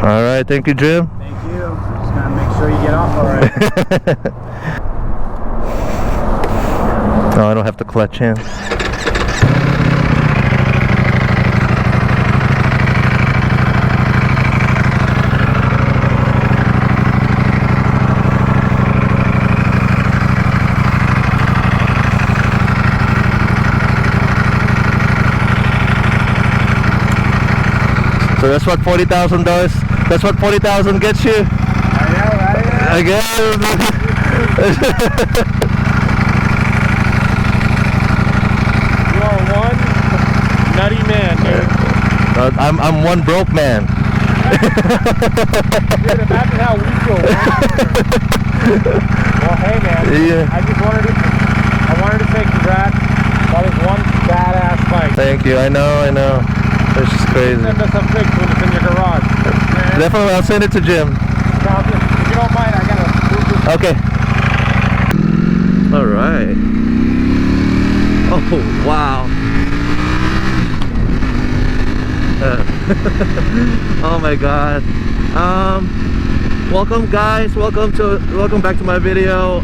All right, thank you, Jim. Thank you. Just gotta make sure you get off all right. No, I don't have to clutch in. So that's what $40,000 does. That's what $40,000 gets you. I know, right? I guess. You are one nutty man, dude. I'm one broke man. Dude, imagine how we feel. Well, hey, man. Yeah. I wanted to say congrats on this one badass bike. Thank you. I know. It's just crazy. Send us some pics when it's in your garage. Definitely, I'll send it to Jim. If you don't mind, I gotta move this. Okay. All right. Oh wow. Oh my God. Welcome guys. Welcome back to my video.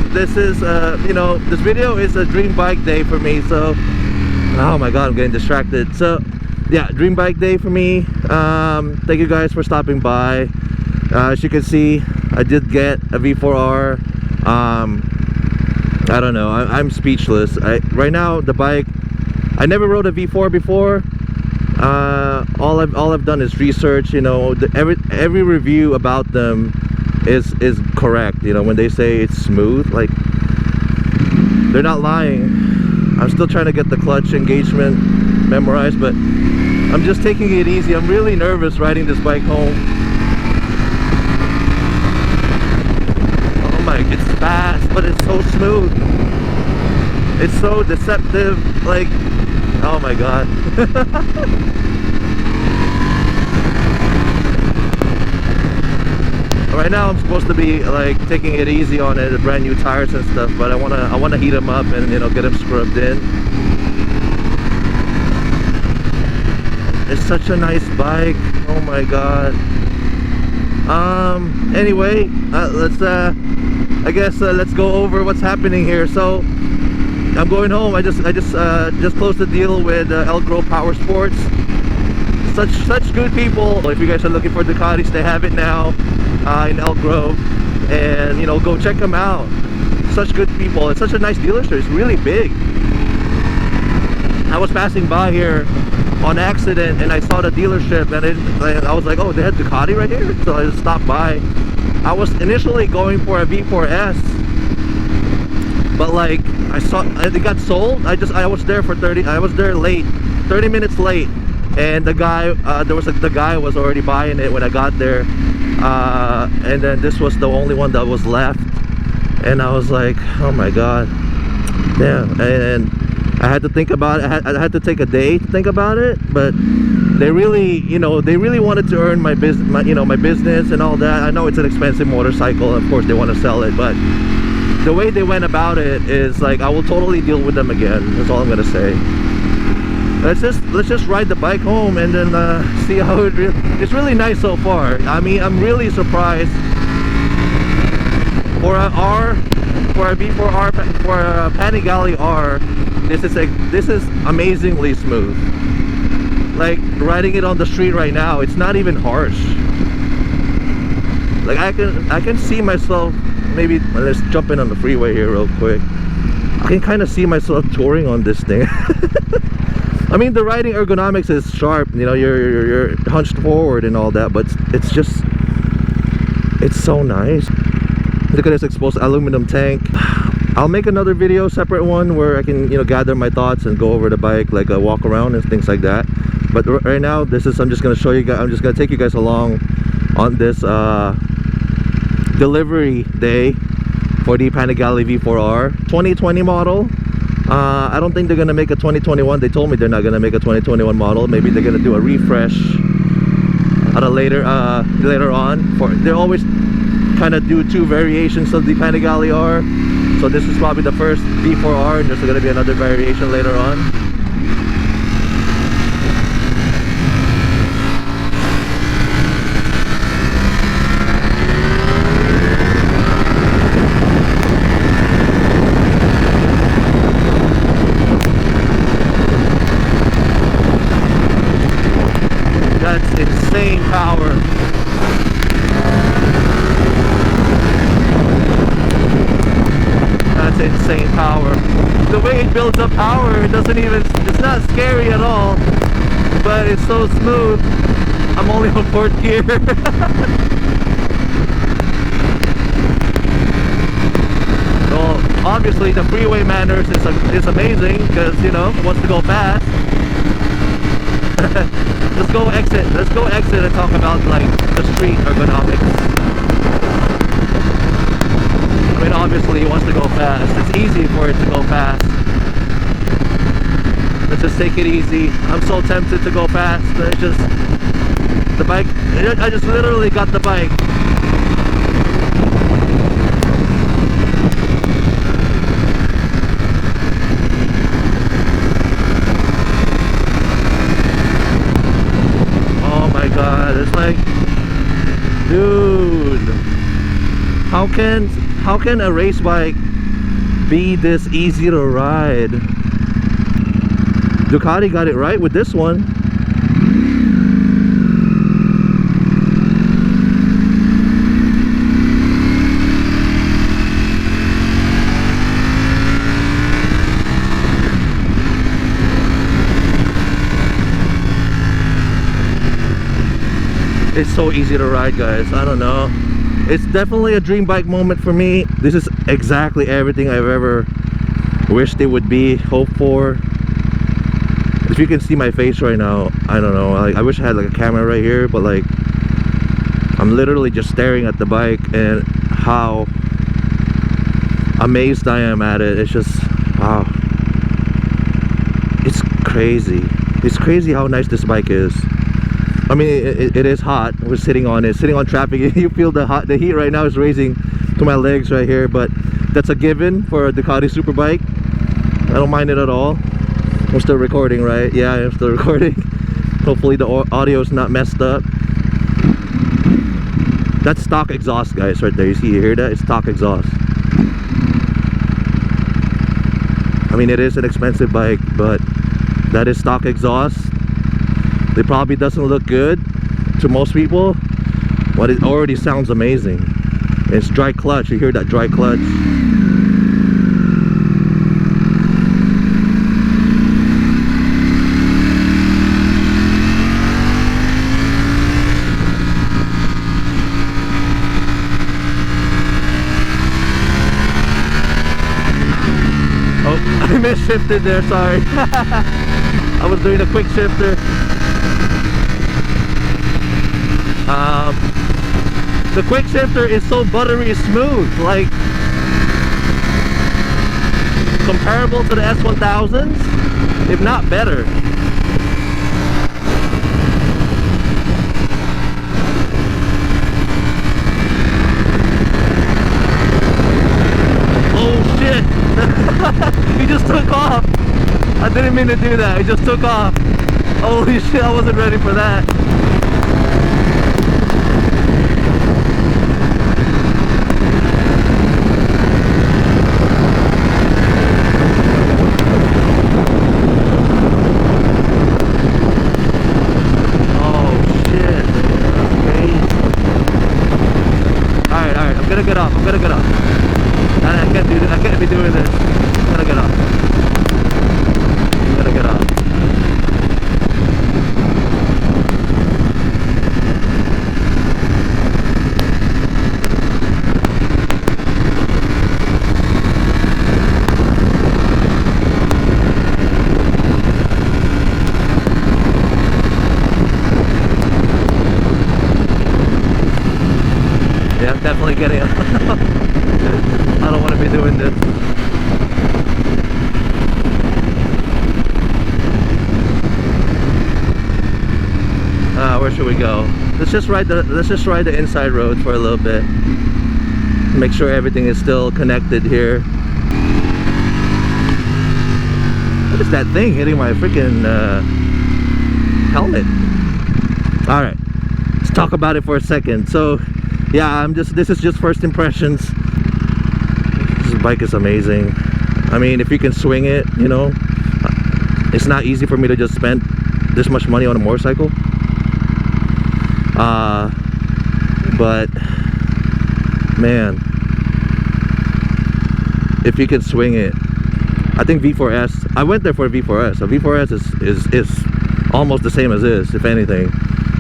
This is this video is a dream bike day for me. So, oh my God, I'm getting distracted. So, yeah, dream bike day for me. Thank you guys for stopping by. As you can see, I did get a V4R. I don't know, I'm speechless. Right now the bike, I never rode a V4 before. All I've done is research. Every review about them is correct. When they say it's smooth, like, they're not lying. I'm still trying to get the clutch engagement memorized, but I'm just taking it easy. I'm really nervous riding this bike home. Oh my, it's fast, but it's so smooth. It's so deceptive, like, oh my God. Right now I'm supposed to be like taking it easy on it, brand new tires and stuff, but I wanna heat them up and get them scrubbed in. It's such a nice bike. Oh my God. Anyway, let's let's go over what's happening here. So I'm going home. I just closed the deal with Elk Grove Power Sports. Such good people. If you guys are looking for Ducatis, they have it now in Elk Grove, and go check them out. Such good people. It's such a nice dealership. It's really big. I was passing by here on accident and I saw the dealership, and I was like, oh, they had Ducati right here. So I just stopped by. I was initially going for a V4S, but like I saw it got sold. I was there for 30 minutes late, and the guy the guy was already buying it when I got there, and then this was the only one that was left, and I was like, oh my God, damn. And I had to think about it. I had to take a day to think about it, but they really wanted to earn my business, my business and all that. I know it's an expensive motorcycle, of course they want to sell it, but the way they went about it is like, I will totally deal with them again. That's all I'm gonna say. Let's just ride the bike home and then see how it's really nice so far. I mean, I'm really surprised for a V4R, for a Panigale R. This is amazingly smooth. Like, riding it on the street right now, it's not even harsh. Like, I can see myself, maybe let's jump in on the freeway here real quick. I can kind of see myself touring on this thing. I mean, the riding ergonomics is sharp, you're hunched forward and all that, but it's so nice. Look at this exposed aluminum tank. I'll make another video, separate one, where I can gather my thoughts and go over the bike, like a walk around and things like that. But right now, I'm just gonna show you guys. I'm just gonna take you guys along on this delivery day for the Panigale V4R 2020 model. I don't think they're gonna make a 2021. They told me they're not gonna make a 2021 model. Maybe they're gonna do a refresh at a later on. They always kind of do two variations of the Panigale R. So this is probably the first V4R, and there's going to be another variation later on. insane power. That's insane power. The way it builds up power, it doesn't even, it's not scary at all, but it's so smooth. I'm only on 4th gear. Well, obviously the freeway manners is amazing because, you know, it wants to go fast. Let's go exit and talk about like the street ergonomics. I mean, obviously he wants to go fast. It's easy for it to go fast. Let's just take it easy. I'm so tempted to go fast. It's just the bike, I just literally got the bike. Oh my god, it's like, dude, how can a race bike be this easy to ride? Ducati got it right with this one. It's so easy to ride, guys. I don't know. It's definitely a dream bike moment for me. This is exactly everything I've ever wished it would be, hoped for. If you can see my face right now, I don't know, like, I wish I had like a camera right here, but like I'm literally just staring at the bike and how amazed I am at it. It's just, wow, it's crazy. It's crazy how nice this bike is. I mean, it is hot. We're sitting on it, sitting on traffic. You feel the heat right now is raising to my legs right here, but that's a given for a Ducati Superbike. I don't mind it at all. I'm still recording, right? Yeah, I'm still recording. Hopefully the audio is not messed up. That's stock exhaust, guys, right there. You hear that? It's stock exhaust. I mean, it is an expensive bike, but that is stock exhaust. It probably doesn't look good to most people, but it already sounds amazing. It's dry clutch. You hear that dry clutch? Oh, I mis-shifted there, sorry. I was doing a quick shifter. The quick shifter is so buttery smooth, like comparable to the S1000s, if not better. Oh shit! He just took off. I didn't mean to do that. He just took off. Holy shit, I wasn't ready for that. I'm gonna get off. I can't do this. I can't be doing this. I'm gonna get off. I'm gonna get off. Yeah, I'm definitely getting off. I don't want to be doing this. Where should we go? Let's just ride the inside road for a little bit. Make sure everything is still connected here. What is that thing hitting my freaking helmet? All right, let's talk about it for a second. So yeah, this is just first impressions. This bike is amazing. I mean, if you can swing it, you know, it's not easy for me to just spend this much money on a motorcycle. But man, if you can swing it, I think V4S, I went there for a V4S. A V4S is almost the same as this, if anything,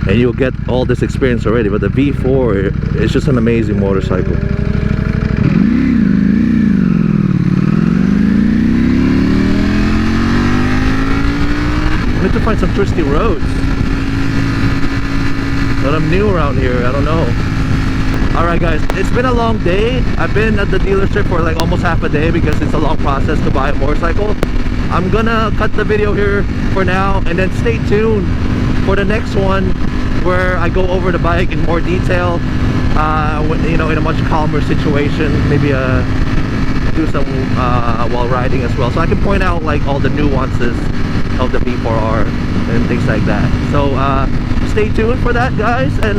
and you'll get all this experience already. But the V4 is just an amazing motorcycle. I need to find some twisty roads, but I'm new around here, I don't know. Alright guys, it's been a long day. I've been at the dealership for like almost half a day because it's a long process to buy a motorcycle. I'm gonna cut the video here for now, and then stay tuned for the next one where I go over the bike in more detail, you know, in a much calmer situation. Maybe do some while riding as well, so I can point out like all the nuances of the V4R and things like that. So stay tuned for that, guys, and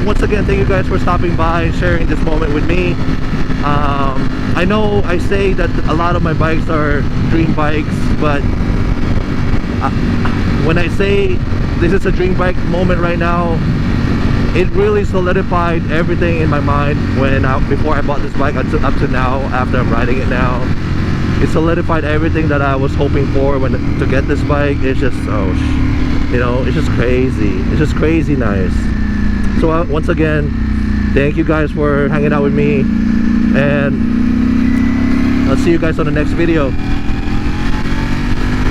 once again, thank you guys for stopping by and sharing this moment with me. I know I say that a lot of my bikes are dream bikes, but when I say this is a dream bike moment right now, it really solidified everything in my mind before I bought this bike up to now, after I'm riding it now. It solidified everything that I was hoping for to get this bike. It's just, you know, it's just crazy. It's just crazy nice. So once again, thank you guys for hanging out with me, and I'll see you guys on the next video.